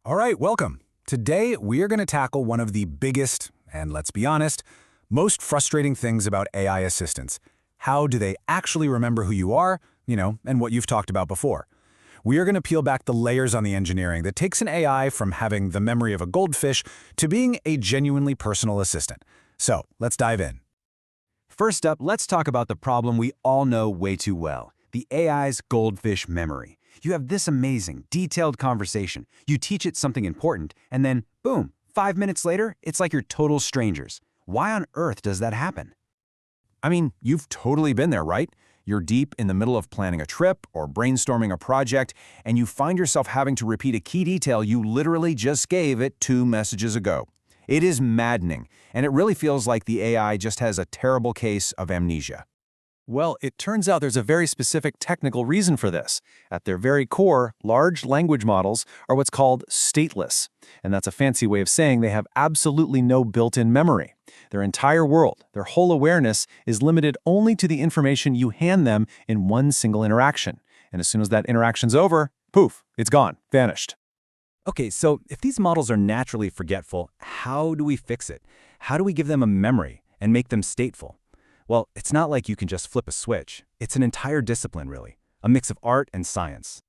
All right, welcome. Today, we are going to tackle one of the biggest, and let's be honest, most frustrating things about AI assistants. How do they actually remember who you are, and what you've talked about before? We are going to peel back the layers on the engineering that takes an AI from having the memory of a goldfish to being a genuinely personal assistant. So, let's dive in. First up, let's talk about the problem we all know way too well, the AI's goldfish memory. You have this amazing, detailed conversation, you teach it something important, and then, boom, 5 minutes later, it's like you're total strangers. Why on earth does that happen? I mean, you've totally been there, right? You're deep in the middle of planning a trip or brainstorming a project, and you find yourself having to repeat a key detail you literally just gave it 2 messages ago. It is maddening, and it really feels like the AI just has a terrible case of amnesia. Well, it turns out there's a very specific technical reason for this. At their very core, large language models are what's called stateless, and that's a fancy way of saying they have absolutely no built-in memory. Their entire world, their whole awareness, is limited only to the information you hand them in one single interaction. And as soon as that interaction's over, poof, it's gone, vanished. Okay, so if these models are naturally forgetful, how do we fix it? How do we give them a memory and make them stateful? Well, it's not like you can just flip a switch. It's an entire discipline, really, a mix of art and science.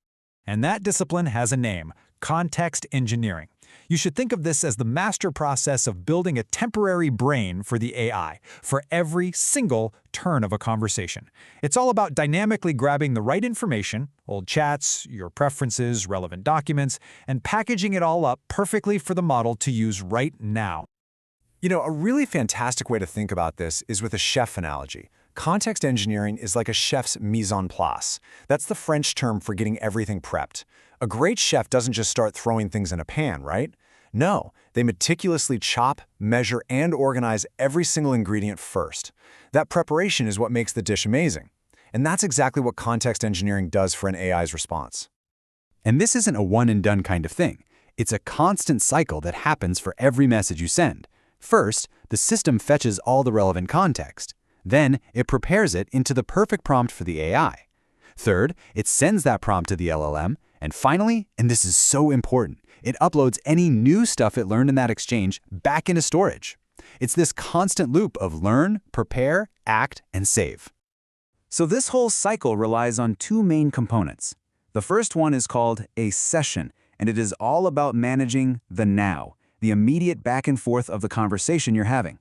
And that discipline has a name: context engineering. You should think of this as the master process of building a temporary brain for the AI, for every single turn of a conversation. It's all about dynamically grabbing the right information, old chats, your preferences, relevant documents, and packaging it all up perfectly for the model to use right now. A really fantastic way to think about this is with a chef analogy. Context engineering is like a chef's mise en place. That's the French term for getting everything prepped. A great chef doesn't just start throwing things in a pan, right? No, they meticulously chop, measure, and organize every single ingredient first. That preparation is what makes the dish amazing. And that's exactly what context engineering does for an AI's response. And this isn't a one-and-done kind of thing. It's a constant cycle that happens for every message you send. First, the system fetches all the relevant context. Then, it prepares it into the perfect prompt for the AI. Third, it sends that prompt to the LLM. And finally, and this is so important, it uploads any new stuff it learned in that exchange back into storage. It's this constant loop of learn, prepare, act, and save. So this whole cycle relies on 2 main components. The first one is called a session, and it is all about managing the now, the immediate back and forth of the conversation you're having.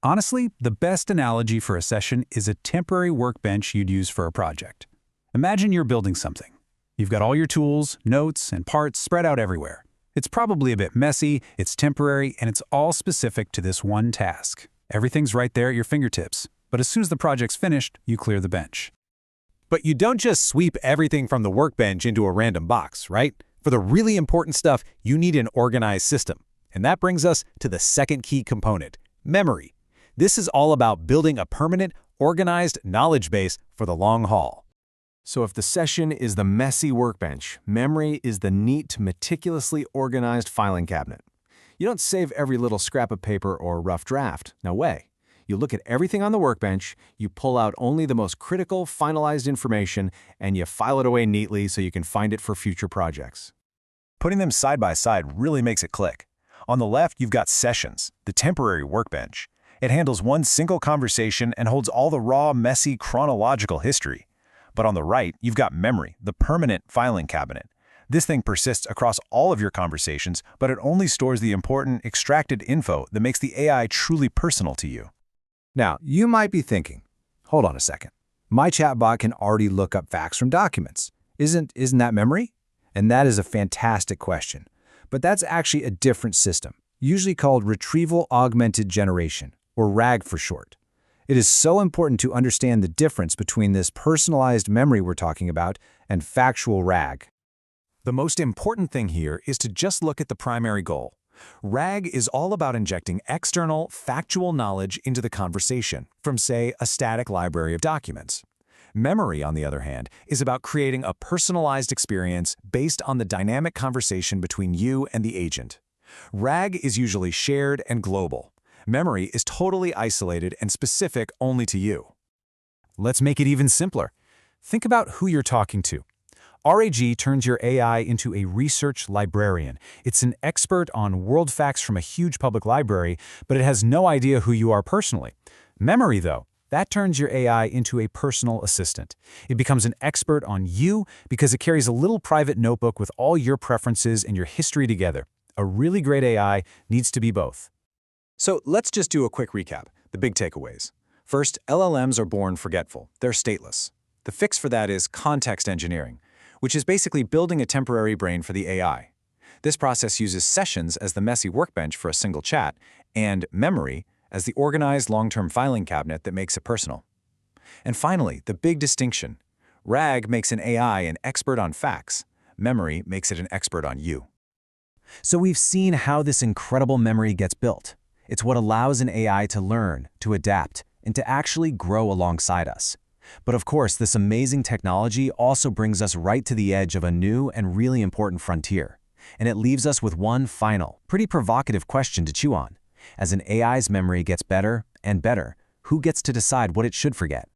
Honestly, the best analogy for a session is a temporary workbench you'd use for a project. Imagine you're building something. You've got all your tools, notes, and parts spread out everywhere. It's probably a bit messy, it's temporary, and it's all specific to this one task. Everything's right there at your fingertips, but as soon as the project's finished, you clear the bench. But you don't just sweep everything from the workbench into a random box, right? For the really important stuff, you need an organized system. And that brings us to the second key component: memory. This is all about building a permanent, organized knowledge base for the long haul. So if the session is the messy workbench, memory is the neat, meticulously organized filing cabinet. You don't save every little scrap of paper or rough draft. No way. You look at everything on the workbench, you pull out only the most critical, finalized information, and you file it away neatly so you can find it for future projects. Putting them side by side really makes it click. On the left, you've got sessions, the temporary workbench. It handles one single conversation and holds all the raw, messy, chronological history. But on the right, you've got memory, the permanent filing cabinet. This thing persists across all of your conversations, but it only stores the important, extracted info that makes the AI truly personal to you. Now, you might be thinking, hold on a second. My chatbot can already look up facts from documents. Isn't that memory? And that is a fantastic question. But that's actually a different system, usually called Retrieval Augmented Generation, or RAG for short. It is so important to understand the difference between this personalized memory we're talking about and factual RAG. The most important thing here is to just look at the primary goal. RAG is all about injecting external, factual knowledge into the conversation from, say, a static library of documents. Memory, on the other hand, is about creating a personalized experience based on the dynamic conversation between you and the agent. RAG is usually shared and global. Memory is totally isolated and specific only to you. Let's make it even simpler. Think about who you're talking to. RAG turns your AI into a research librarian. It's an expert on world facts from a huge public library, but it has no idea who you are personally. Memory, though, that turns your AI into a personal assistant. It becomes an expert on you because it carries a little private notebook with all your preferences and your history together. A really great AI needs to be both. So let's just do a quick recap, the big takeaways. First, LLMs are born forgetful. They're stateless. The fix for that is context engineering, which is basically building a temporary brain for the AI. This process uses sessions as the messy workbench for a single chat, and memory as the organized long-term filing cabinet that makes it personal. And finally, the big distinction. RAG makes an AI an expert on facts. Memory makes it an expert on you. So we've seen how this incredible memory gets built. It's what allows an AI to learn, to adapt, and to actually grow alongside us. But of course, this amazing technology also brings us right to the edge of a new and really important frontier. And it leaves us with one final, pretty provocative question to chew on. As an AI's memory gets better and better, who gets to decide what it should forget?